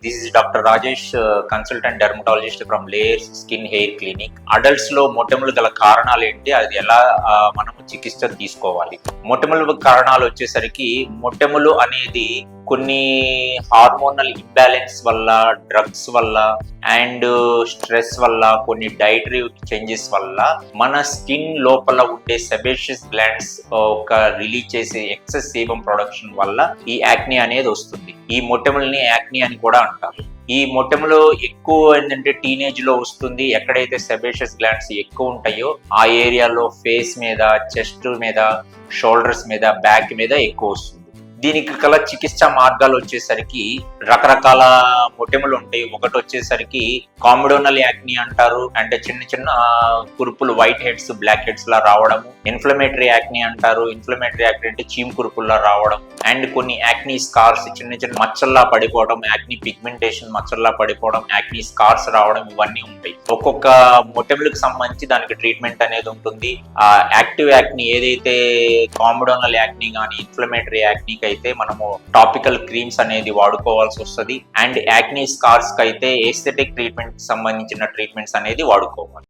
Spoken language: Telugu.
This is doctor Rajesh, consultant dermatologist from layers skin hair clinic. Adults లో మొటిమలు గల కారణాలు ఏంటి, అది ఎలా మనము చికిత్స తీసుకోవాలి? మొటిమల కారణాలు వచ్చేసరికి మొటిమలు అనేది కొన్ని హార్మోనల్ ఇంబ్యాలెన్స్ వల్ల, డ్రగ్స్ వల్ల అండ్ స్ట్రెస్ వల్ల, కొన్ని డైటరీ చేంజెస్ వల్ల మన స్కిన్ లోపల ఉండే సెబేషియస్ గ్లాండ్స్ ఒక రిలీజ్ చేసే ఎక్సెస్ సేబమ్ ప్రొడక్షన్ వల్ల ఈ యాక్ని అనేది వస్తుంది. ఈ మొటిమల్ని యాక్ని అని కూడా అంటారు. ఈ మొటిమలు ఎక్కువ ఏంటంటే టీనేజ్ లో వస్తుంది. ఎక్కడైతే సెబేషియస్ గ్లాండ్స్ ఎక్కువ ఉంటాయో ఆ ఏరియాలో ఫేస్ మీద, చెస్ట్ మీద, షోల్డర్స్ మీద, బ్యాక్ మీద ఎక్కువ వస్తుంది. దీనికి గల చికిత్సా మార్గాలు వచ్చేసరికి రకరకాల మొటిమలు ఉంటాయి. ఒకటి వచ్చేసరికి కామిడోనల్ యాక్ని అంటారు, అంటే చిన్న చిన్న కురుపులు, వైట్ హెడ్స్, బ్లాక్ హెడ్స్ లా రావడం. ఇన్ఫ్లమేటరీ యాక్ని అంటారు. ఇన్ఫ్లమేటరీ యాక్ని అంటే చీమ్ కురుపుల్లా రావడం. అండ్ కొన్ని యాక్ని స్కార్స్, చిన్న చిన్న మచ్చల్లా పడిపోవడం, యాక్ని పిగ్మెంటేషన్ మచ్చల్లా పడిపోవడం, యాక్ని స్కార్స్ రావడం, ఇవన్నీ ఉంటాయి. ఒక్కొక్క మొటిమలకు సంబంధించి దానికి ట్రీట్మెంట్ అనేది ఉంటుంది. ఆ యాక్టివ్ యాక్ని ఏదైతే కామిడోనల్ యాక్ని కానీ, ఇన్ఫ్లమేటరీ యాక్ని అయితే మనము టాపికల్ క్రీమ్స్ అనేది వాడుకోవాల్సి వస్తుంది. అండ్ యాక్ని స్కార్స్ కి అయితే ఎస్థెటిక్ ట్రీట్మెంట్ సంబంధించిన ట్రీట్మెంట్స్ అనేది వాడుకోవాలి.